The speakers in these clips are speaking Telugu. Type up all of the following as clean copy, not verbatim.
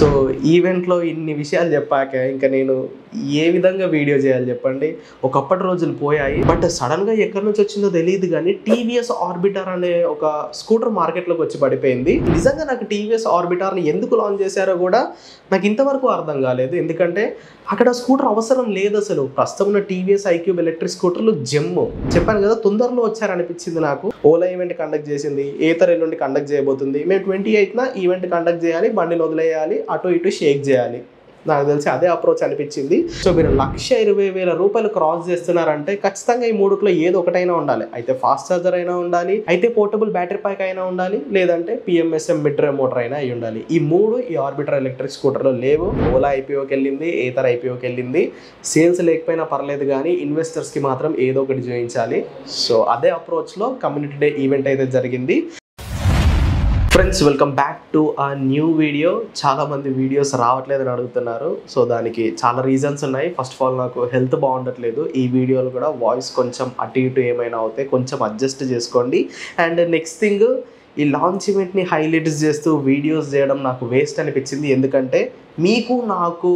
సో ఈవెంట్లో ఇన్ని విషయాలు చెప్పాక ఇంకా నేను ఏ విధంగా వీడియో చేయాలి చెప్పండి. ఒకప్పటి రోజులు పోయాయి. బట్ సడన్గా ఎక్కడి నుంచి వచ్చిందో తెలియదు కానీ టీవీఎస్ ఆర్బిటర్ అనే ఒక స్కూటర్ మార్కెట్లోకి వచ్చి పడిపోయింది. నిజంగా నాకు టీవీఎస్ ఆర్బిటర్ని ఎందుకు లాంచ్ చేశారో కూడా నాకు ఇంతవరకు అర్థం కాలేదు. ఎందుకంటే అక్కడ స్కూటర్ అవసరం లేదు అసలు. ప్రస్తుతం ఉన్న టీవీఎస్ ఐక్యూబ్ ఎలక్ట్రిక్ స్కూటర్లు జమ్ము చెప్పాను కదా, తొందరలో వచ్చారనిపించింది నాకు. ఓలా ఈవెంట్ కండక్ట్ చేసింది, ఏతర్ ఎల్లుండి కండక్ట్ చేయబోతుంది. మేము 28న ఈవెంట్ కండక్ట్ చేయాలి, బండిని వదిలేయాలి, అటు ఇటు షేక్ చేయాలి. నాకు తెలిసి అదే అప్రోచ్ అనిపించింది. సో మీరు 1,20,000 రూపాయలు క్రాస్ చేస్తున్నారంటే ఖచ్చితంగా ఈ మూడుట్లో ఏదో ఒకటైనా ఉండాలి. అయితే ఫాస్ట్ ఛార్జర్ అయినా ఉండాలి, అయితే పోర్టబుల్ బ్యాటరీ ప్యాక్ అయినా ఉండాలి, లేదంటే పిఎంఎస్ఎం మిడ్ డ్రైవ్ మోటార్ అయినా అయి ఉండాలి. ఈ మూడు ఈ ఆర్బిటర్ ఎలక్ట్రిక్ స్కూటర్లో లేవు. ఓలా ఐపీఓకి వెళ్ళింది, ఏతర్ ఐపీఓకి వెళ్ళింది. సేల్స్ లేకపోయినా పర్లేదు కానీ ఇన్వెస్టర్స్కి మాత్రం ఏదో ఒకటి చూపించాలి. సో అదే అప్రోచ్లో కమ్యూనిటీ డే ఈవెంట్ అయితే జరిగింది. ఫ్రెండ్స్, వెల్కమ్ బ్యాక్ టు ఆ న్యూ వీడియో. చాలామంది వీడియోస్ రావట్లేదని అడుగుతున్నారు. సో దానికి చాలా రీజన్స్ ఉన్నాయి. ఫస్ట్ ఆఫ్ ఆల్ నాకు హెల్త్ బాగుండట్లేదు. ఈ వీడియోలు కూడా వాయిస్ కొంచెం అటు ఇటు ఏమైనా అవుతాయి, కొంచెం అడ్జస్ట్ చేసుకోండి. అండ్ నెక్స్ట్ థింగ్, ఈ లాంచ్ ఈవెంట్ని హైలైట్స్ చేస్తూ వీడియోస్ చేయడం నాకు వేస్ట్ అనిపించింది. ఎందుకంటే మీకు నాకు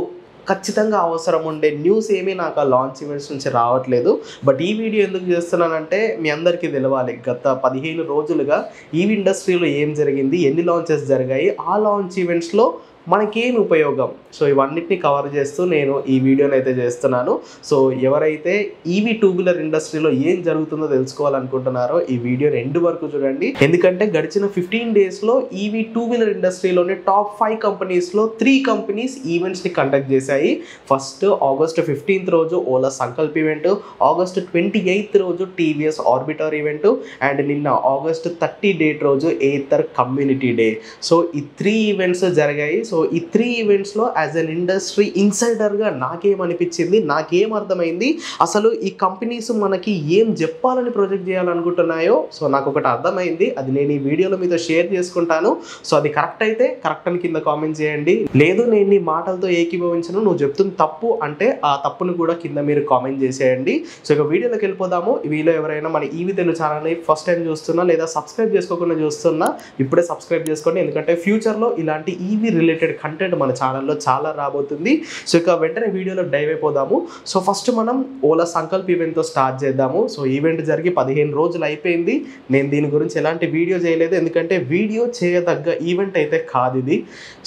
ఖచ్చితంగా అవసరం ఉండే న్యూస్ ఏమీ నాకు ఆ లాంచ్ ఈవెంట్స్ నుంచి రావట్లేదు. బట్ ఈ వీడియో ఎందుకు చేస్తున్నానంటే మీ అందరికీ తెలవాలి, గత 15 రోజులుగా ఈ ఇండస్ట్రీలో ఏం జరిగింది, ఎన్ని లాంచెస్ జరిగాయి, ఆ లాంచ్ ఈవెంట్స్లో మనకేం ఉపయోగం. సో ఇవన్నిటిని కవర్ చేస్తూ నేను ఈ వీడియోని అయితే చేస్తున్నాను. సో ఎవరైతే ఈవీ టూ వీలర్ ఇండస్ట్రీలో ఏం జరుగుతుందో తెలుసుకోవాలనుకుంటున్నారో ఈ వీడియోని ఎండ్ వరకు చూడండి. ఎందుకంటే గడిచిన 15 డేస్లో ఈవీ టూ వీలర్ ఇండస్ట్రీలోనే టాప్ 5 కంపెనీస్లో 3 కంపెనీస్ ఈవెంట్స్ని కండక్ట్ చేశాయి. ఫస్ట్ ఆగస్ట్ 15th రోజు Ola Sankalp event, August 28th రోజు టీవీఎస్ ఆర్బిటర్ ఈవెంట్, అండ్ నిన్న ఆగస్ట్ 30 డేట్ రోజు ఏతర్ కమ్యూనిటీ డే. సో ఈ 3 ఈవెంట్స్ జరిగాయి. సో ఈ 3 ఈవెంట్స్లో యాజ్ అన్ ఇండస్ట్రీ ఇన్సైడర్గా నాకేమనిపించింది, నాకేం అర్థమైంది, అసలు ఈ కంపెనీస్ మనకి ఏం చెప్పాలని ప్రొజెక్ట్ చేయాలనుకుంటున్నాయో సో నాకు ఒకటి అర్థమైంది. అది నేను ఈ వీడియోలో మీతో షేర్ చేసుకుంటాను. సో అది కరెక్ట్ అయితే కరెక్ట్ అని కింద కామెంట్ చేయండి. లేదు నేను నీ మాటలతో ఏకీభవించను, నువ్వు చెప్తుంది తప్పు అంటే ఆ తప్పును కూడా కింద మీరు కామెంట్ చేసేయండి. సో ఇక వీడియోలోకి వెళ్ళిపోదాము. వీలో ఎవరైనా మన ఈవీ తెలుగు ఛానల్ని ఫస్ట్ టైం చూస్తున్నా లేదా సబ్స్క్రైబ్ చేసుకోకుండా చూస్తున్నా ఇప్పుడే సబ్స్క్రైబ్ చేసుకోండి. ఎందుకంటే ఫ్యూచర్లో ఇలాంటి ఈవీ రిలేటెడ్ కంటెంట్ మన ఛానల్లో చాలా రాబోతుంది. సో ఇక వెంటనే వీడియోలో డైవ్ అయిపోదాము. సో ఫస్ట్ మనం ఓలా సంకల్ప్ ఈవెంట్తో స్టార్ట్ చేద్దాము. సో ఈవెంట్ జరిగి 15 రోజులు అయిపోయింది. నేను దీని గురించి ఎలాంటి వీడియో చేయలేదు, ఎందుకంటే వీడియో చేయదగ్గ ఈవెంట్ అయితే కాదు ఇది.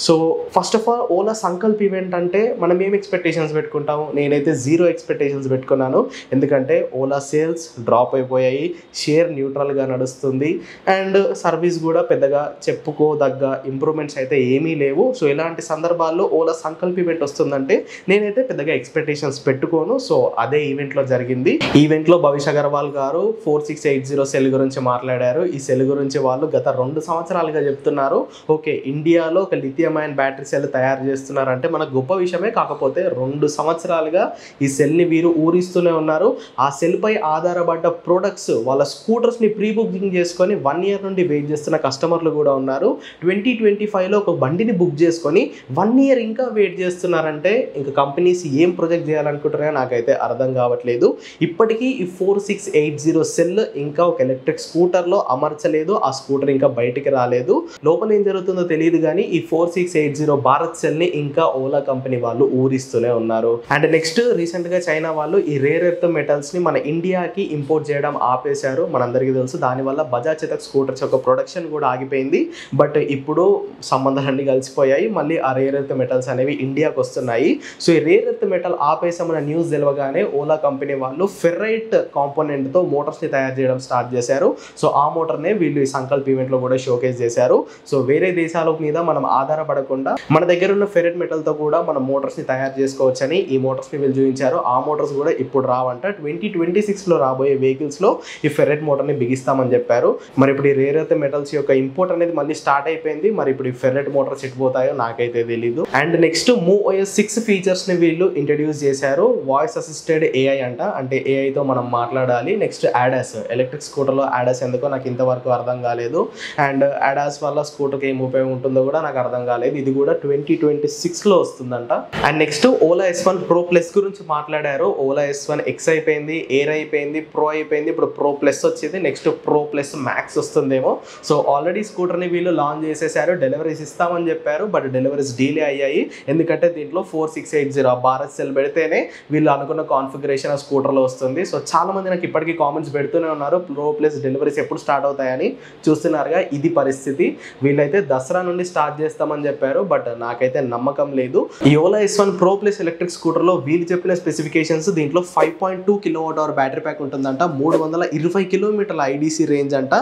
So first of all Ola Sankalp event అంటే మనం ఏం ఎక్స్పెక్టేషన్స్ పెట్టుకుంటాము? నేనైతే 0 ఎక్స్పెక్టేషన్స్ పెట్టుకున్నాను. ఎందుకంటే ఓలా సేల్స్ డ్రాప్ అయిపోయాయి, షేర్ న్యూట్రల్గా నడుస్తుంది, అండ్ సర్వీస్ కూడా పెద్దగా చెప్పుకోదగ్గ ఇంప్రూవ్మెంట్స్ అయితే ఏమీ లేవు. సో ఇలాంటి సందర్భాల్లో ఓలా సంకల్ప్ ఈవెంట్ వస్తుందంటే నేనైతే పెద్దగా ఎక్స్పెక్టేషన్స్ పెట్టుకోను. సో అదే ఈవెంట్లో జరిగింది. ఈవెంట్లో భవిష్ అగర్వాల్ గారు 4680 సెల్ గురించి మాట్లాడారు. ఈ సెల్ గురించి వాళ్ళు గత 2 సంవత్సరాలుగా చెప్తున్నారు. ఓకే, ఇండియాలో ఒక లిథియం అయాన్ బ్యాటరీ సెల్ తయారు చేస్తున్నారంటే మనకు గొప్ప విషయమే. కాకపోతే 2 సంవత్సరాలుగా ఈ సెల్ని వీరు ఊరిస్తూనే ఉన్నారు. ఆ సెల్ పై ఆధారపడ్డ ప్రొడక్ట్స్ వాళ్ళ స్కూటర్స్ని ప్రీ బుకింగ్ చేసుకొని 1 year నుండి వెయిట్ చేస్తున్న కస్టమర్లు కూడా ఉన్నారు. 2025లో ఒక బండిని బుక్ చేసుకొని 1 year ఇంకా వెయిట్ చేస్తున్నారంటే ఇంకా కంపెనీస్ ఏం ప్రొజెక్ట్ చేయాలనుకుంటున్నాయో నాకైతే అర్థం కావట్లేదు. ఇప్పటికీ ఈ 4680 సెల్ ఇంకా ఒక ఎలక్ట్రిక్ స్కూటర్లో అమర్చలేదు. ఆ స్కూటర్ ఇంకా బయటికి రాలేదు. లోపల ఏం జరుగుతుందో తెలియదు కానీ ఈ 4680 భారత్ సెల్ని ఇంకా ఓలా కంపెనీ వాళ్ళు ఊరిస్తూనే ఉన్నారు. అండ్ నెక్స్ట్ రీసెంట్గా చైనా వాళ్ళు ఈ రేర్ ఎర్త్ మెటల్స్ని మన ఇండియాకి ఇంపోర్ట్ చేయడం ఆపేశారు. మనందరికీ తెలుసు. దానివల్ల బజాజ్ చేతక్ స్కూటర్స్ యొక్క ప్రొడక్షన్ కూడా ఆగిపోయింది. బట్ ఇప్పుడు సంబంధాలన్నీ కలిసిపోయాయి. మళ్ళీ ఆ రేర్ ఎర్త్ మెటల్స్ అనేవి ఇండియాకి వస్తున్నాయి. సో ఈ రేర్ ఎర్త్ మెటల్ ఆపేసామన్న న్యూస్ తెలవగానే ఓలా కంపెనీ వాళ్ళు ఫెర్రైట్ కాంపోనెంట్తో మోటార్స్ని తయారు చేయడం స్టార్ట్ చేశారు. సో ఆ మోటార్నే వీళ్ళు ఈ సంకల్ప్ ఈవెంట్లో కూడా షోకేస్ చేశారు. సో వేరే దేశాల మీద మనం ఆధారపడకుండా మన దగ్గర ఉన్న ఫెర్రైట్ మెటల్తో కూడా మనం మోటార్స్ని తయారు చేసుకోవచ్చని ఈ మోటార్స్ని వీళ్ళు చూపించారు. ఆ మోటార్స్ కూడా ఇప్పుడు రావంట. 2026లో రాబోయే వెహికల్స్లో ఈ ఫెర్రైట్ మోటార్ని బిగిస్తామని చెప్పారు. మరి ఇప్పుడు ఈ రేర్ ఎర్త్ మెటల్స్ యొక్క ఇంపోర్ట్ అనేది మళ్ళీ స్టార్ట్ అయిపోయింది. మరి ఇప్పుడు ఈ ఫెర్రైట్ మోటార్స్ ఎట్టిపోతాయో నాకైతే తెలీదు. అండ్ నెక్స్ట్ MooOS 6 ఫీచర్స్ని వీళ్ళు ఇంట్రడ్యూస్ చేశారు. వాయిస్ అసిస్టెడ్ ఏఐ అంట, అంటే ఏఐతో మనం మాట్లాడాలి. నెక్స్ట్ ADAS, ఎలక్ట్రిక్ స్కూటర్లో ADAS ఎందుకో నాకు ఇంతవరకు అర్థం కాలేదు. అండ్ ADAS వల్ల స్కూటర్కి ఏం ఉపయోగం ఉంటుందో కూడా నాకు అర్థం కాలేదు. ఇది కూడా 2026లో వస్తుందంట. And next Ola S1 Pro Plus గురించి మాట్లాడారు. ఓలా S1 X అయిపోయింది, ఎయిర్ అయిపోయింది, ప్రో అయిపోయింది, ఇప్పుడు Pro Plus వచ్చింది. నెక్స్ట్ Pro Plus Max వస్తుందేమో. సో ఆల్రెడీ స్కూటర్ని వీళ్ళు లాంచ్ చేసేసారు, డెలివరీస్ ఇస్తామని చెప్పారు. బట్ బట్ డెలివరీస్ డిలే అయ్యాయి. ఎందుకంటే దీంట్లో 4680 భారత్ సెల్ పెడితేనే వీళ్ళు అనుకున్న కాన్ఫిగరేషన్ ఆ స్కూటర్లో వస్తుంది. సో చాలా మంది నాకు ఇప్పటికీ కామెంట్స్ పెడుతూనే ఉన్నారు, ప్రో ప్లస్ డెలివరీస్ ఎప్పుడు స్టార్ట్ అవుతాయని. చూస్తున్నారుగా ఇది పరిస్థితి. వీళ్ళైతే దసరా నుండి స్టార్ట్ చేస్తామని చెప్పారు, బట్ నాకైతే నమ్మకం లేదు. ఈ Ola S1 pro plus electric స్కూటర్లో వీళ్ళు చెప్పిన స్పెసిఫికేషన్స్ దీంట్లో 5.2 kWh బ్యాటరీ ప్యాక్ ఉంటుందంట, 320 కిలోమీటర్ల IDC రేంజ్ అంట,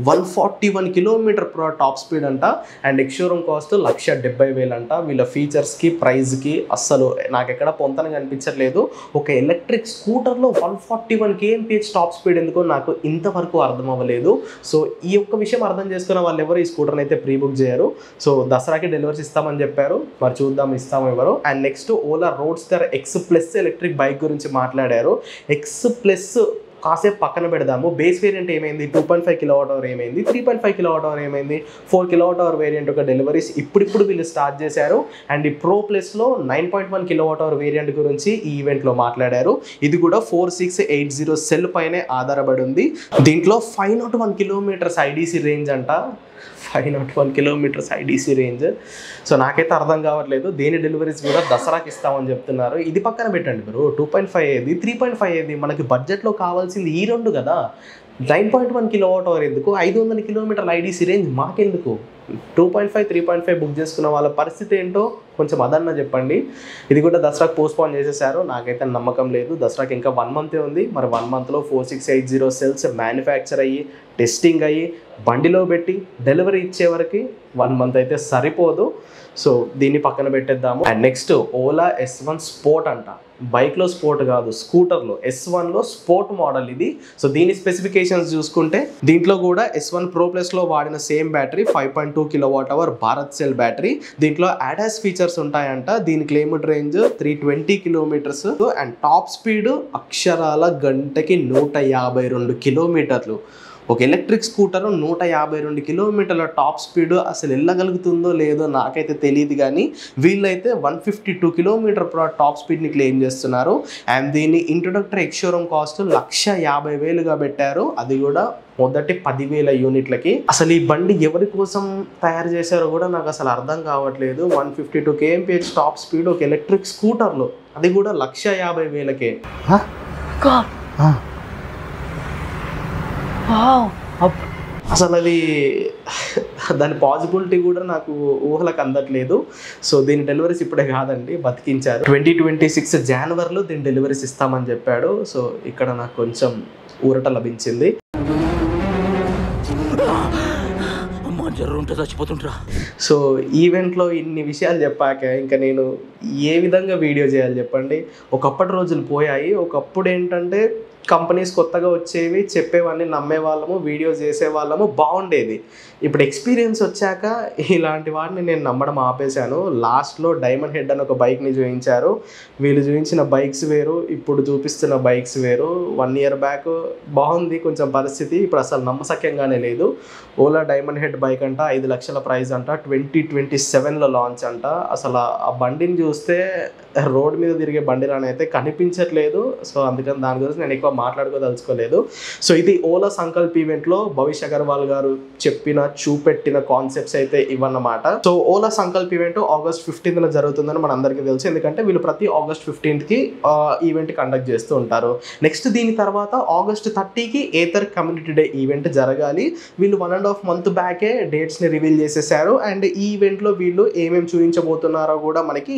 141 కిలోమీటర్ టాప్ స్పీడ్ అంట, అండ్ ఎక్స్షోరూమ్ కాస్ట్ 1,70,000 అంట. వీళ్ళ ఫీచర్స్కి ప్రైస్కి అస్సలు నాకు ఎక్కడ పొంతన కనిపించట్లేదు. ఒక ఎలక్ట్రిక్ స్కూటర్లో 141 kmph టాప్ స్పీడ్ ఎందుకో నాకు ఇంతవరకు అర్థం అవ్వలేదు. సో ఈ ఒక్క విషయం అర్థం చేసుకున్న వాళ్ళు ఎవరు ఈ స్కూటర్ని అయితే ప్రీ బుక్ చేయరు. సో దసరాకి డెలివరీస్ ఇస్తామని చెప్పారు, మరి చూద్దాం ఇస్తాము ఎవరు. And next Ola roadster X plus electric bike గురించి మాట్లాడారు. X ప్లస్ కాసేపు పక్కన పెడదాము. బేస్ వేరియంట్ ఏమైంది, 2.5 kWh ఏమైంది, 3.5 kWh ఏమైంది, 4 kWh వేరియంట్ ఒక డెలివరీస్ ఇప్పుడు వీళ్ళు స్టార్ట్ చేశారు. అండ్ ఈ ప్రో ప్లస్లో 9.1 kWh వేరియంట్ గురించి ఈ ఈవెంట్లో మాట్లాడారు. ఇది కూడా 4680 సెల్ పైనే ఆధారపడి ఉంది. దీంట్లో 501 కిలోమీటర్స్ IDC రేంజ్ అంట, 501 కిలోమీటర్స్ IDC రేంజ్. సో నాకైతే అర్థం కావట్లేదు. దేని డెలివరీస్ కూడా దసరాకి ఇస్తామని చెప్తున్నారు. ఇది పక్కన పెట్టండి మీరు, 2.5 ఏది 3.5 ఏది, మనకి బడ్జెట్లో కావాల్సింది ఈ రెండు కదా. 9.1 kWh ఎందుకు, 500 కిలోమీటర్ల IDC రేంజ్ మాకెందుకు? 2.5 3.5 బుక్ చేసుకున్న వాళ్ళ పరిస్థితి ఏంటో కొంచెం అదన్నా చెప్పండి. ఇది కూడా దసరాకి పోస్ట్పోన్ చేసేసారు, నాకైతే నమ్మకం లేదు. దసరాకి ఇంకా 1 మంతే ఉంది. మరి 1 మంత్లో 4680 సెల్స్ మ్యానుఫ్యాక్చర్ అయ్యి టెస్టింగ్ అయ్యి బండిలో పెట్టి డెలివరీ ఇచ్చే వరకు 1 మంత్ అయితే సరిపోదు. సో దీన్ని పక్కన పెట్టేద్దాము. And next Ola S1 sport అంట, బైక్లో స్పోర్ట్ కాదు స్కూటర్లో S1లో స్పోర్ట్ మోడల్ ఇది. సో దీని స్పెసిఫికేషన్స్ చూసుకుంటే దీంట్లో కూడా S1 ప్రో ప్లస్లో వాడిన same battery 5.2 kWh Bharat cell battery. దీంట్లో ADAS ఫీచర్స్ ఉంటాయంట. దీని claimed range 320 kilometres and top speed అక్షరాల గంటకి 152 కిలోమీటర్లు. ఒక ఎలక్ట్రిక్ స్కూటర్ 152 కిలోమీటర్ల టాప్ స్పీడ్ అసలు వెళ్ళగలుగుతుందో లేదో నాకైతే తెలియదు, కానీ వీళ్ళైతే 152 కిలోమీటర్ టాప్ స్పీడ్ని క్లెయిమ్ చేస్తున్నారు. అండ్ దీన్ని ఇంట్రొడక్టరీ ఎక్స్షోరూమ్ కాస్ట్ 150,000గా పెట్టారు, అది కూడా మొదటి 10,000 యూనిట్లకి. అసలు ఈ బండి ఎవరి కోసం తయారు చేశారో కూడా నాకు అసలు అర్థం కావట్లేదు. 152 kmph టాప్ స్పీడ్ ఒక ఎలక్ట్రిక్ స్కూటర్లో, అది కూడా 150,000కే. అసలు అది దాని పాసిబిలిటీ కూడా నాకు ఊహలకు అందట్లేదు. సో దీని డెలివరీస్ ఇప్పుడే కాదండి, బతికించారు. 2026 జనవరిలో దీని డెలివరీస్ ఇస్తామని చెప్పాడు. సో ఇక్కడ నాకు కొంచెం ఊరట లభించింది. సో ఈవెంట్లో ఇన్ని విషయాలు చెప్పాక ఇంకా నేను ఏ విధంగా వీడియో చేయాలి చెప్పండి. ఒకప్పటి రోజులు పోయాయి. ఒకప్పుడు ఏంటంటే కంపెనీస్ కొత్తగా వచ్చేవి, చెప్పేవాడిని నమ్మేవాళ్ళము, వీడియోస్ చేసేవాళ్ళము, బాగుండేది. ఇప్పుడు ఎక్స్పీరియన్స్ వచ్చాక ఇలాంటి వాటిని నేను నమ్మడం ఆపేశాను. లాస్ట్లో డైమండ్ హెడ్ అని ఒక బైక్ని చూపించారు. వీళ్ళు చూపించిన బైక్స్ వేరు, ఇప్పుడు చూపిస్తున్న బైక్స్ వేరు. 1 year బ్యాక్ బాగుంది కొంచెం పరిస్థితి, ఇప్పుడు అసలు నమ్మశక్యంగానే లేదు. ఓలా డైమండ్ హెడ్ బైక్ అంట, 5 లక్షల ప్రైస్ అంట, 2027లో లాంచ్ అంట. అసలు ఆ బండిని చూస్తే రోడ్ మీద తిరిగే బండిలానైతే కనిపించట్లేదు. సో అందుకని దాని గురించి నేను ఎక్కువ మాట్లాడుకోదలుచుకోలేదు. సో ఇది ఓలా సంకల్ప్ ఈవెంట్లో భవిష్ అగర్వాల్ గారు చెప్పిన చూపెట్టిన కాన్సెప్ట్స్ అయితే ఇవన్నమాట. So Ola Sankalp event August 15న జరుగుతుందని మన అందరికీ తెలుసు, ఎందుకంటే వీళ్ళు ప్రతి August 15కి ఈవెంట్ కండక్ట్ చేస్తూ ఉంటారు. నెక్స్ట్ దీని తర్వాత August 30కి ఏథర్ కమ్యూనిటీ డే ఈవెంట్ జరగాలి. వీళ్ళు 1.5 month బ్యాకే డేట్స్ని రివీల్ చేసేసారు. అండ్ ఈ ఈవెంట్లో వీళ్ళు ఏమేమి చూపించబోతున్నారో కూడా మనకి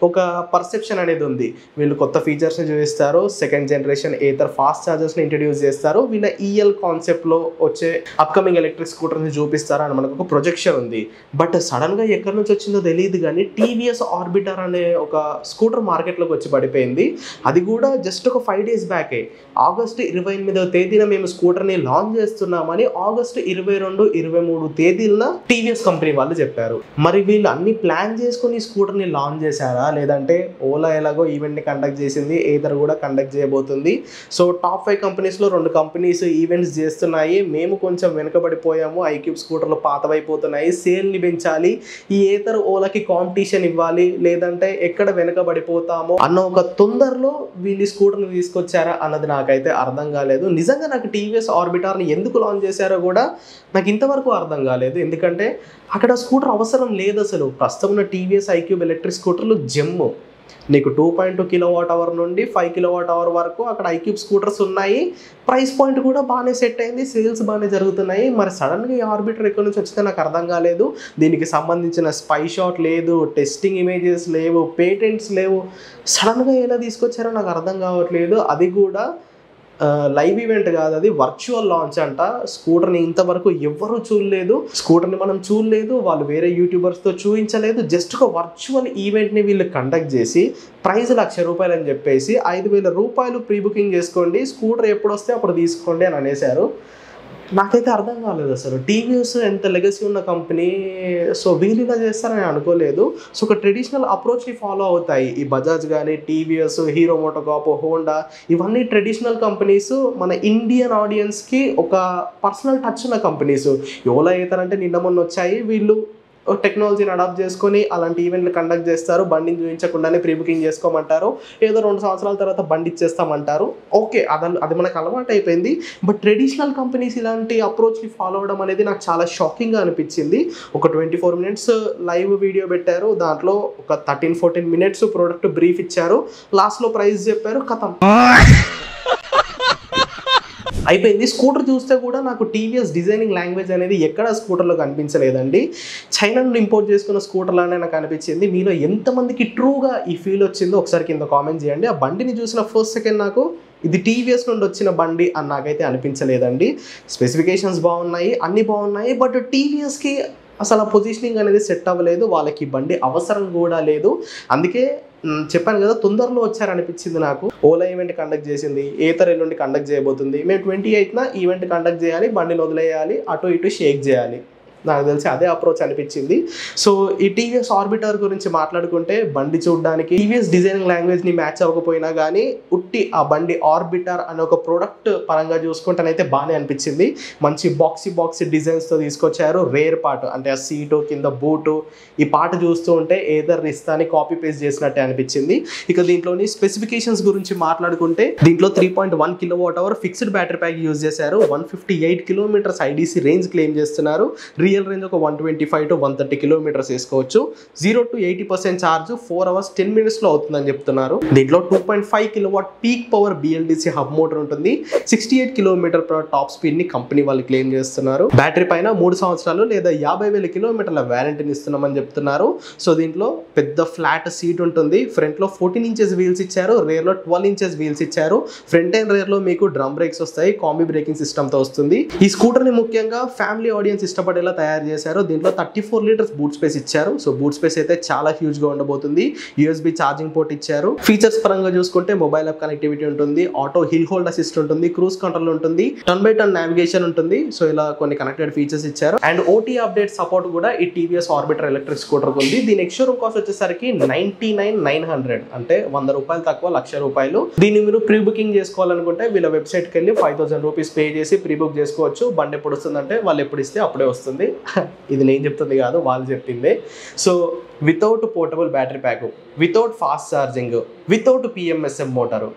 ఒక పర్సెప్షన్ అనేది ఉంది. వీళ్ళు కొత్త ఫీచర్స్ని చూపిస్తారు, 2nd generation ఏథర్ ఫాస్ట్ ఛార్జర్స్ని ఇంట్రడ్యూస్ చేస్తారు, వీళ్ళ EL కాన్సెప్ట్లో వచ్చే అప్కమింగ్ ఎలక్ట్రిక్ స్కూటర్ని చూపిస్తారు అని మనకు ఒక ప్రొజెక్షన్ ఉంది. బట్ సడన్గా ఎక్కడి నుంచి వచ్చిందో తెలియదు, కానీ TVS ఆర్బిటర్ అనే ఒక స్కూటర్ మార్కెట్లోకి వచ్చి పడిపోయింది. అది కూడా జస్ట్ ఒక 5 days బ్యాకే. August 28వ తేదీన మేము స్కూటర్ని లాంచ్ చేస్తున్నామని August 22, 23 తేదీన TVS కంపెనీ వాళ్ళు చెప్పారు. మరి వీళ్ళు అన్ని ప్లాన్ చేసుకుని స్కూటర్ని లాంచ్ చేశారా, లేదంటే ఓలా ఎలాగో ఈవెంట్ని కండక్ట్ చేసింది, ఏదర్ కూడా కండక్ట్ చేయబోతుంది. సో టాప్ 5 కంపెనీస్లో 2 కంపెనీస్ ఈవెంట్స్ చేస్తున్నాయి. మేము కొంచెం వెనుకబడిపోయాము, ఐక్యూబ్ స్కూటర్లు పాతవైపోతున్నాయి, సేల్ని పెంచాలి, ఈ ఏతర్ ఓలాకి కాంపిటీషన్ ఇవ్వాలి, లేదంటే ఎక్కడ వెనుకబడిపోతామో అన్న ఒక తొందరలో వీళ్ళు స్కూటర్ని తీసుకొచ్చారా అన్నది నాకైతే అర్థం కాలేదు. నిజంగా నాకు టీవీఎస్ ఆర్బిటార్ని ఎందుకు లాంచ్ చేశారో కూడా నాకు ఇంతవరకు అర్థం కాలేదు. ఎందుకంటే అక్కడ స్కూటర్ అవసరం లేదు అసలు. ప్రస్తుతం ఉన్న టీవీఎస్ ఐక్యూబ్ ఎలక్ట్రిక్ స్కూటర్లు జెమ్, నీకు 2.2 kWh నుండి 5 kWh వరకు అక్కడ ఐక్యూబ్ స్కూటర్స్ ఉన్నాయి. ప్రైస్ పాయింట్ కూడా బాగానే సెట్ అయింది, సేల్స్ బాగానే జరుగుతున్నాయి. మరి సడన్గా ఈ ఆర్బిటర్ ఎక్కడి నుంచి వచ్చితే నాకు అర్థం కాలేదు. దీనికి సంబంధించిన స్పై షాట్ లేదు, టెస్టింగ్ ఇమేజెస్ లేవు, పేటెంట్స్ లేవు. సడన్గా ఎలా తీసుకొచ్చారో నాకు అర్థం కావట్లేదు. అది కూడా లైవ్ ఈవెంట్ కాదు, అది వర్చువల్ లాంచ్ అంట. స్కూటర్ని ఇంతవరకు ఎవ్వరూ చూడలేదు, స్కూటర్ని మనం చూడలేదు, వాళ్ళు వేరే యూట్యూబర్స్తో చూపించలేదు. జస్ట్ ఒక వర్చువల్ ఈవెంట్ని వీళ్ళు కండక్ట్ చేసి ప్రైస్ ₹1,00,000 అని చెప్పేసి ₹5,000 ప్రీ బుకింగ్ చేసుకోండి, స్కూటర్ ఎప్పుడు వస్తే అప్పుడు తీసుకోండి అని అనేశారు. నాకైతే అర్థం కాలేదు అసలు. టీవీఎస్ ఎంత లెగసీ ఉన్న కంపెనీ, సో వీళ్ళు ఇలా చేస్తారని అనుకోలేదు. సో ఒక ట్రెడిషనల్ అప్రోచ్ని ఫాలో అవుతాయి ఈ బజాజ్ కానీ, టీవీఎస్, హీరో మోటోకార్ప్, హోండా, ఇవన్నీ ట్రెడిషనల్ కంపెనీస్. మన ఇండియన్ ఆడియన్స్కి ఒక పర్సనల్ టచ్ ఉన్న కంపెనీస్. ఓలా ఏతరంటే నిన్న మొన్న వచ్చాయి, వీళ్ళు టెక్నాలజీని అడాప్ట్ చేసుకొని అలాంటి ఈవెంట్లు కండక్ట్ చేస్తారు. బండిని చూపించకుండానే ప్రీ బుకింగ్ చేసుకోమంటారు, ఏదో 2 సంవత్సరాల తర్వాత బండి ఇచ్చేస్తామంటారు. ఓకే, అది మనకు అలవాటు అయిపోయింది. బట్ ట్రెడిషనల్ కంపెనీస్ ఇలాంటి అప్రోచ్ని ఫాలో అవడం అనేది నాకు చాలా షాకింగ్గా అనిపించింది. ఒక 24 minutes లైవ్ వీడియో పెట్టారు, దాంట్లో ఒక 13-14 minutes ప్రోడక్ట్ బ్రీఫ్ ఇచ్చారు, లాస్ట్లో ప్రైస్ చెప్పారు, ఖతం అయిపోయింది. స్కూటర్ చూస్తే కూడా నాకు టీవీఎస్ డిజైనింగ్ లాంగ్వేజ్ అనేది ఎక్కడ స్కూటర్లో కనిపించలేదండి. చైనా నుండి ఇంపోర్ట్ చేసుకున్న స్కూటర్లానే నాకు అనిపించింది. మీలో ఎంతమందికి ట్రూగా ఈ ఫీల్ వచ్చిందో ఒకసారి కింద కామెంట్ చేయండి. ఆ బండిని చూసిన ఫస్ట్ సెకండ్ నాకు ఇది టీవీఎస్ నుండి వచ్చిన బండి అని నాకైతే అనిపించలేదండి. స్పెసిఫికేషన్స్ బాగున్నాయి, అన్నీ బాగున్నాయి, బట్ టీవీఎస్కి అసలు ఆ పొజిషనింగ్ అనేది సెట్ అవ్వలేదు, వాళ్ళకి బండి అవసరం కూడా లేదు. అందుకే చెప్పాను కదా, తొందరలో వచ్చారనిపించింది నాకు. ఓలా ఈవెంట్ కండక్ట్ చేసింది, ఏతర్ ఎల్లుండి కండక్ట్ చేయబోతుంది, మేము 28న ఈవెంట్ కండక్ట్ చేయాలి, బండిని వదిలేయాలి, అటు ఇటు షేక్ చేయాలి. నాకు తెలిసి అదే అప్రోచ్ అనిపించింది. సో ఈ టీవీఎస్ ఆర్బిటర్ గురించి మాట్లాడుకుంటే, బండి చూడడానికి టీవీఎస్ డిజైనింగ్ లాంగ్వేజ్ని మ్యాచ్ అవ్వకపోయినా కానీ ఉట్టి ఆ బండి ఆర్బిటర్ అనే ఒక ప్రోడక్ట్ పరంగా చూసుకుంటేనైతే బాగానే అనిపించింది. మంచి బాక్సీ డిజైన్స్తో తీసుకొచ్చారు. రేర్ పార్ట్ అంటే ఆ సీటు కింద బూటు, ఈ పార్ట్ చూస్తూ ఉంటే ఏదర్ రిస్తాని కాపీ పేస్ట్ చేసినట్టే అనిపించింది. ఇక దీంట్లోని స్పెసిఫికేషన్స్ గురించి మాట్లాడుకుంటే, దీంట్లో 3.1 kWh fixed battery pack use చేశారు. 158 kilometers ఐడీసీ రేంజ్ క్లెయిమ్ చేస్తున్నారు. రియల్ రేంజ్ ఒక 125 to 130 kilometers వేసుకోవచ్చు. 0 to 80% ఛార్జ్ 4 hours 10 minutes అవుతుందని చెప్తున్నారు. దీంట్లో 2.5 kW peak power BLDC hub motor ఉంటుంది. 68 km/h టాప్ స్పీడ్ ని కంపెనీ వాళ్ళు క్లెయిమ్ చేస్తున్నారు. బ్యాటరీ పైన 3 సంవత్సరాలు లేదా 50,000 kilometerల వారంటీని ఇస్తున్నామని చెప్తున్నారు. సో దీంట్లో పెద్ద ఫ్లాట్ సీట్ ఉంటుంది. ఫ్రంట్ లో 14 inches వీల్స్ ఇచ్చారు, రేర్ లో 12 inches వీల్స్ ఇచ్చారు. ఫ్రంట్ అండ్ రేర్ లో మీకు డ్రమ్ బ్రేక్స్ వస్తాయి, కాంబీ బ్రేకింగ్ సిస్టమ్ తో వస్తుంది. ఈ స్కూటర్ ని ముఖ్యంగా ఫ్యామిలీ ఆడియన్స్ ఇష్టపడేలా తయారు చేశారు. దీంట్లో 34 liters బూట్ స్పేస్ ఇచ్చారు. సో బూట్ స్పేస్ అయితే చాలా హ్యూజ్ గా ఉండబోతుంది. USB ఛార్జింగ్ పోర్ట్ ఇచ్చారు. ఫీచర్స్ పరంగా చూసుకుంటే మొబైల్ యాప్ కనెక్టివిటీ ఉంటుంది, ఆటో హిల్ హోల్డ్ అసిస్ట్ ఉంటుంది, క్రూజ్ కంట్రోల్ ఉంటుంది, టర్న్ బై టర్న్ నావిగేషన్ ఉంటుంది. సో ఇలా కొన్ని కనెక్టెడ్ ఫీచర్స్ ఇచ్చారు. అండ్ OTA అప్డేట్ సపోర్ట్ కూడా ఈ టీవీఎస్ ఆర్బిటర్ ఎలక్ట్రిక్ స్కూటర్ ఉంది. దీని ఎక్స్షోరూమ్ కాస్ట్ వచ్చేసరికి 99,900, అంటే ₹100 తక్కువ, ₹1,00,000. దీన్ని మీరు ప్రీ బుకింగ్ చేసుకోవాలనుకుంటే వీళ్ళ వెబ్సైట్కి వెళ్ళి ₹5,000 పే చేసి ప్రీ బుక్ చేసుకోవచ్చు. బండి ఎప్పుడు వస్తుందంటే వాళ్ళు ఎప్పుడు ఇస్తే అప్పుడే వస్తుంది. ఇది నేను చెప్తుంది కాదు, వాళ్ళు చెప్పిందే. So without portable battery pack, without fast charging, without PMSM motor,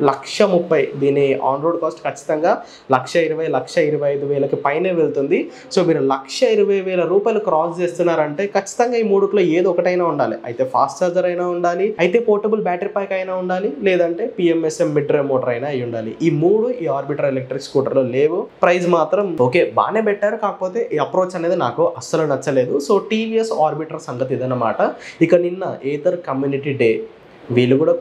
1,30,000. దీని ఆన్ రోడ్ కాస్ట్ ఖచ్చితంగా 1,20,000, 1,25,000 పైనే వెళ్తుంది. సో మీరు ₹1,20,000 క్రాస్ చేస్తున్నారంటే ఖచ్చితంగా ఈ మూడుట్లో ఏదో ఒకటైనా ఉండాలి. అయితే ఫాస్ట్ ఛార్జర్ అయినా ఉండాలి, అయితే పోర్టబుల్ బ్యాటరీ ప్యాక్ అయినా ఉండాలి, లేదంటే PMSM మిడ్ డ్రైవ్ మోటార్ అయినా అయి ఉండాలి. ఈ మూడు ఈ ఆర్బిటర్ ఎలక్ట్రిక్ స్కూటర్లో లేవు. ప్రైస్ మాత్రం ఓకే బాగానే పెట్టారు, కాకపోతే ఈ అప్రోచ్ అనేది నాకు అస్సలు నచ్చలేదు. సో టీవీఎస్ ఆర్బిటర్ సంగతి ఇదన్నమాట. ఇక నిన్న ఏతర్ కమ్యూనిటీ డే, వీళ్ళు కూడా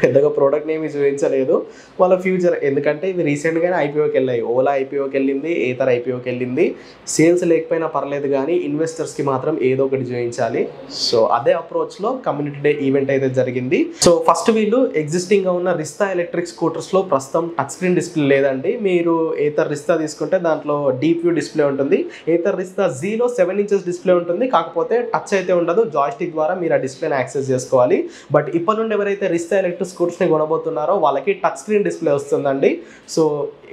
పెద్దగా ప్రోడక్ట్ ఏమి చూపించలేదు వాళ్ళ ఫ్యూచర్. ఎందుకంటే ఇవి రీసెంట్గానే IPOకి వెళ్ళాయి. ఓలా IPOకి వెళ్ళింది, ఏతర్ IPOకి వెళ్ళింది. సేల్స్ లేకపోయినా పర్లేదు కానీ ఇన్వెస్టర్స్కి మాత్రం ఏదో ఒకటి చూపించాలి. సో అదే అప్రోచ్లో కమ్యూనిటీ డే ఈవెంట్ అయితే జరిగింది. సో ఫస్ట్ వీళ్ళు ఎగ్జిస్టింగ్గా ఉన్న రిస్తా ఎలక్ట్రిక్ స్కూటర్స్లో ప్రస్తుతం టచ్ స్క్రీన్ డిస్ప్లే లేదండి. మీరు ఏతర్ రిస్తా తీసుకుంటే దాంట్లో డీప్ వ్యూ డిస్ప్లే ఉంటుంది. ఏతర్ రిస్తా జీలో 7 inches డిస్ప్లే ఉంటుంది, కాకపోతే టచ్ అయితే ఉండదు. జాయ్స్టిక్ ద్వారా మీరు ఆ డిస్ప్లేని యాక్సెస్ చేసుకోవాలి. బట్ ఇప్పటి నుండి ఎవరైతే రిస్తా ఎలక్ట్రిక్ స్కూటర్స్ని కొనబోతున్నారో వాళ్ళకి టచ్ స్క్రీన్ డిస్ప్లే వస్తుందండి. సో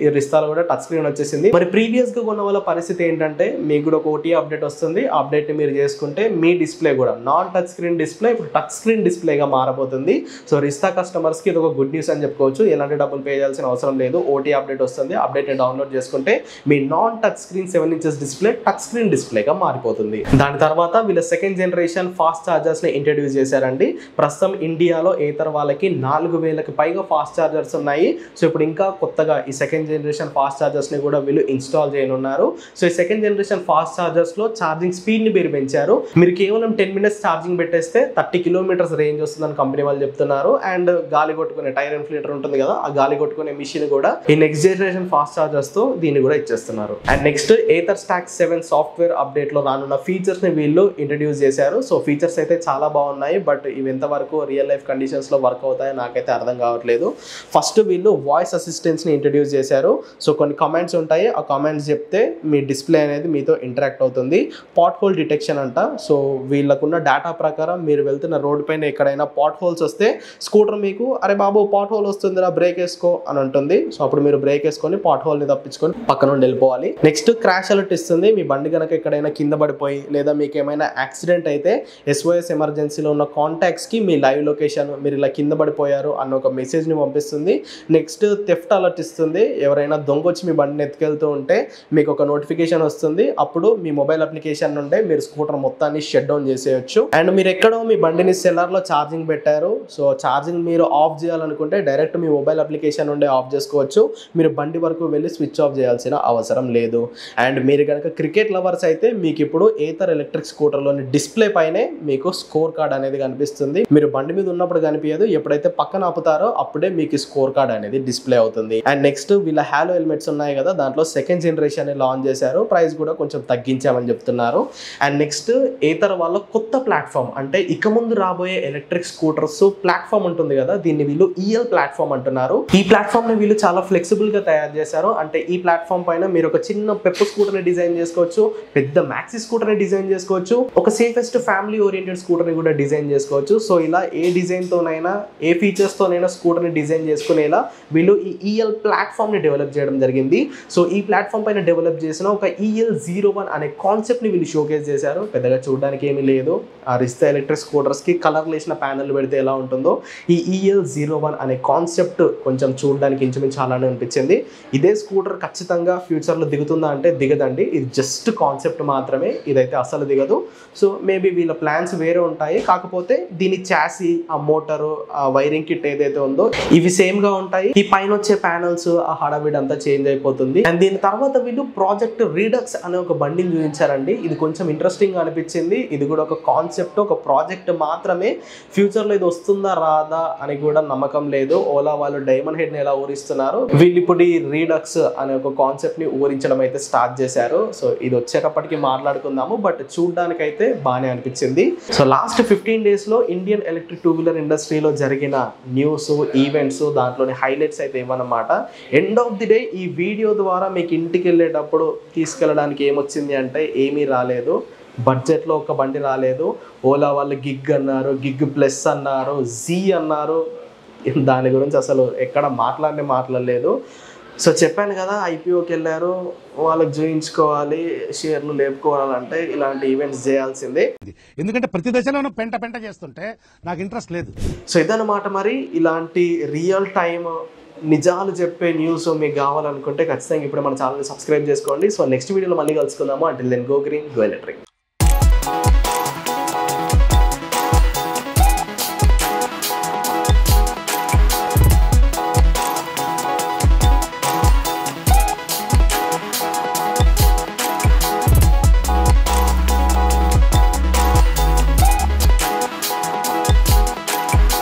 ఈ రిస్తాలో కూడా టచ్ స్క్రీన్ వచ్చేసింది. మరి ప్రీవియస్గా కొన్న వాళ్ళ పరిస్థితి ఏంటంటే మీకు కూడా ఒక ఓటీ అప్డేట్ వస్తుంది. ఆ అప్డేట్ని మీరు చేసుకుంటే మీ డిస్ప్లే కూడా నాన్ టచ్ స్క్రీన్ డిస్ప్లే ఇప్పుడు టచ్ స్క్రీన్ డిస్ప్లేగా మారబోతుంది. సో రిస్తా కస్టమర్స్కి ఇది ఒక గుడ్ న్యూస్ అని చెప్పుకోవచ్చు. ఎలాంటి డబ్బులు పే చేయాల్సిన అవసరం లేదు. ఓటీ అప్డేట్ వస్తుంది. అప్డేట్ని డౌన్లోడ్ చేసుకుంటే మీ non touch screen 7 inches display touch screen డిస్ప్లేగా మారిపోతుంది. దాని తర్వాత వీళ్ళ సెకండ్ జనరేషన్ ఫాస్ట్ ఛార్జర్స్ని ఇంట్రడ్యూస్ చేశారండి. ప్రస్తుతం ఇండియాలో ఏతర్ వాళ్ళకి 4000కి పైగా ఫాస్ట్ ఛార్జర్స్ ఉన్నాయి. సో ఇప్పుడు ఇంకా కొత్తగా ఈ సెకండ్ జనరేషన్ ఫాస్ట్ ఛార్జర్స్ని కూడా వీళ్ళు ఇన్స్టాల్ చేయనున్నారు. సో ఈ సెకండ్ జనరేషన్ ఫాస్ట్ ఛార్జర్స్లో ఛార్జింగ్ స్పీడ్ని మీరు పెంచారు. మీరు కేవలం 10 minutes ఛార్జింగ్ పెట్టేస్తే 30 kilometers రేంజ్ వస్తుందని కంపెనీ వాళ్ళు చెప్తున్నారు. అండ్ గాలి కొట్టుకునే టైర్ ఇన్ఫ్లేటర్ ఉంటుంది కదా, ఆ గాలి కొట్టుకునే మిషన్ కూడా ఈ నెక్స్ట్ జనరేషన్ ఫాస్ట్ ఛార్జర్స్తో దీన్ని కూడా ఇచ్చేస్తున్నారు. And next Ather stack 7 software అప్డేట్లో రానున్న ఫీచర్స్ని వీళ్ళు ఇంట్రడ్యూస్ చేశారు. సో ఫీచర్స్ అయితే చాలా బాగున్నాయి. బట్ ఇవి ఎంతవరకు రియల్ లైఫ్ కండిషన్స్లో వర్క్ అవుతాయో నాకైతే అర్థం కావట్లేదు. ఫస్ట్ వీళ్ళు వాయిస్ అసిస్టెంట్స్ని ఇంట్రడ్యూస్ చేశారు. సో కొన్ని కామెంట్స్ ఉంటాయి, ఆ కామెంట్స్ చెప్తే మీ డిస్ప్లే అనేది మీతో ఇంటరాక్ట్ అవుతుంది. పాట్ హోల్ డిటెక్షన్ అంట. సో వీళ్ళకున్న డేటా ప్రకారం మీరు వెళ్తున్న రోడ్ పైన ఎక్కడైనా పాట్ హోల్స్ వస్తే స్కూటర్ మీకు అరే బాబు పాట్ హోల్ వస్తుందిరా బ్రేక్ వేసుకో అని ఉంటుంది. సో అప్పుడు మీరు బ్రేక్ వేసుకొని పాట్ హోల్ని తప్పించుకొని పక్క నుండి వెళ్ళిపోవాలి. నెక్స్ట్ క్రాష్ అలర్ట్ ఇస్తుంది. మీ బండి కనుక ఎక్కడైనా కింద పడిపోయి లేదా మీకు ఏమైనా యాక్సిడెంట్ అయితే SOS ఎమర్జెన్సీలో ఉన్న కాంటాక్ట్స్కి మీ లైవ్ లొకేషన్ మీరు ఇలా కింద పడిపోయారు అన్న ఒక మెసేజ్ని పంపిస్తుంది. నెక్స్ట్ థెఫ్ట్ అలర్ట్ ఇస్తుంది. ఎవరైనా దొంగ వచ్చి మీ బండిని ఎత్తుకెళ్తూ ఉంటే మీకు ఒక నోటిఫికేషన్ వస్తుంది. అప్పుడు మీ మొబైల్ అప్లికేషన్ నుండే మీరు స్కూటర్ మొత్తాన్ని షట్ డౌన్ చేసేయచ్చు. అండ్ మీరు ఎక్కడో మీ బండిని సెల్లర్లో ఛార్జింగ్ పెట్టారు. సో ఛార్జింగ్ మీరు ఆఫ్ చేయాలనుకుంటే డైరెక్ట్ మీ మొబైల్ అప్లికేషన్ నుండే ఆఫ్ చేసుకోవచ్చు. మీరు బండి వరకు వెళ్ళి స్విచ్ ఆఫ్ చేయాల్సిన అవసరం లేదు. అండ్ మీరు కనుక క్రికెట్ లవర్స్ అయితే మీకు ఇప్పుడు ఏథర్ ఎలక్ట్రిక్ స్కూటర్లోని డిస్ప్లే పైనే మీకు స్కోర్ కార్డ్ అనేది కనిపిస్తుంది. మీరు బండి మీద ఉన్నప్పుడు కనిపించదు, ఎప్పుడైతే పక్కన ఆపుతారో అప్పుడే మీకు స్కోర్ కార్డ్ అనేది డిస్ప్లే అవుతుంది. అండ్ నెక్స్ట్ వీళ్ళ హ్యాలో హెల్మెట్స్ ఉన్నాయి కదా, దాంట్లో సెకండ్ జనరేషన్ లాంచ్ చేశారు. ప్రైస్ కూడా కొంచెం తగ్గించామని చెప్తున్నారు. అండ్ నెక్స్ట్ ఏథర్ వాళ్ళ కొత్త ప్లాట్ఫామ్ అంటే ఇక ముందు రాబోయే ఎలక్ట్రిక్ స్కూటర్స్ ప్లాట్ఫామ్ ఉంటుంది కదా, దీన్ని వీళ్ళు EL ప్లాట్ఫామ్ అంటున్నారు. ఈ ప్లాట్ఫామ్ ని వీళ్ళు చాలా ఫ్లెక్సిబుల్ గా తయారు చేశారు. అంటే ఈ ప్లాట్ఫామ్ పైన మీరు ఒక చిన్న పెప్పు స్కూటర్ ని డిజైన్ చేసుకోవచ్చు, పెద్ద మ్యాక్సీ స్కూటర్ ని డిజైన్ చేసుకోవచ్చు, ఒక సేఫెస్ట్ ఫ్యామిలీ ఓరియంటెడ్ స్కూటర్ ని కూడా డిజైన్ చేసుకోవచ్చు. సో ఇలా ఏ డిజైన్ తోనైనా ఏ ఫీచర్స్ తోనైనా స్కూటర్ ని డిజైన్ చేసుకునేలా వీళ్ళు ఈ EL ప్లాట్ఫామ్ ని డెవలప్ చేయడం జరిగింది. సో ఈ ప్లాట్ఫామ్ పైన డెవలప్ చేసిన ఒక EL01 అనే కాన్సెప్ట్ ని వీళ్ళు షోకేస్ చేశారు. పెద్దగా చూడడానికి ఏమీ లేదు. ఆ రిస్తా ఎలక్ట్రిక్ స్కూటర్స్ కి కలర్ లేసిన ప్యానెల్ పెడితే ఎలా ఉంటుందో ఈ EL01 అనే కాన్సెప్ట్ కొంచెం చూడడానికి ఇంచుమించు అలానే అనిపించింది. ఇదే స్కూటర్ ఖచ్చితంగా ఫ్యూచర్లో దిగుతుందా అంటే దిగదండి. ఇది జస్ట్ కాన్సెప్ట్ మాత్రమే, ఇదైతే అసలు దిగదు. సో మేబీ వీళ్ళ ప్లాన్స్ వేరే ఉంటాయి. కాకపోతే దీని చాసీ, ఆ మోటారు, ఆ వైరింగ్ కిట్ ఏదైతే ఉందో ఇవి సేమ్ గా ఉంటాయి. ఈ పైన వచ్చే ప్యానల్స్, ఆ హడావిడ్ అంతా చేంజ్ అయిపోతుంది. అండ్ దీని తర్వాత వీళ్ళు ప్రాజెక్ట్ రీడక్స్ అనే ఒక బండిని చూపించారండి. ఇది కొంచెం ఇంట్రెస్టింగ్ గా అనిపించింది. ఇది కూడా ఒక కాన్సెప్ట్, ఒక ప్రాజెక్ట్ మాత్రమే. ఫ్యూచర్లో ఇది వస్తుందా రాదా అని కూడా నమ్మకం లేదు. ఓలా వాళ్ళు డైమండ్ హెడ్ ని ఎలా ఊరిస్తున్నారు, వీళ్ళు ఇప్పుడు ఈ రీడక్స్ అనే ఒక కాన్సెప్ట్ ని ఊరించడం అయితే స్టార్ట్ చేశారు. సో ఇది వచ్చేటప్పటికి మాట్లాడుకుందాము. బట్ చూడడానికి అయితే బాగానే అనిపించింది. సో లాస్ట్ 15 days లో ఇండియన్ ఎలక్ట్రిక్ 2-wheeler ఇండస్ట్రీలో జరిగిన న్యూస్, ఈవెంట్స్, దాంట్లోని హైలైట్స్ అయితే ఇవ్వనమాట. ఎండ్ ఆఫ్ ది డే ఈ వీడియో ద్వారా మీకు ఇంటికి వెళ్ళేటప్పుడు తీసుకెళ్ళడానికి ఏమొచ్చింది అంటే ఏమీ రాలేదు. బడ్జెట్లో ఒక బండి రాలేదు. ఓలా వాళ్ళు గిగ్ అన్నారు, గిగ్ ప్లస్ అన్నారు, జీ అన్నారు. దాని గురించి అసలు ఎక్కడ మాట్లాడలేదు. సో చెప్పాను కదా, IPOకి వెళ్ళారు, వాళ్ళకి చూయించుకోవాలి, షేర్లు లేపుకోవాలంటే ఇలాంటి ఈవెంట్స్ చేయాల్సిందే. ఎందుకంటే ప్రతి దశలోనూ పెంట చేస్తుంటే నాకు ఇంట్రెస్ట్ లేదు. సో ఇదన్నమాట. మరి ఇలాంటి రియల్ టైమ్ నిజాలు చెప్పే న్యూస్ మీకు కావాలనుకుంటే ఖచ్చితంగా ఇప్పుడు మన ఛానల్ని సబ్స్క్రైబ్ చేసుకోండి. సో నెక్స్ట్ వీడియోలో మళ్ళీ కలుసుకుందాము. Until then go green, go electric.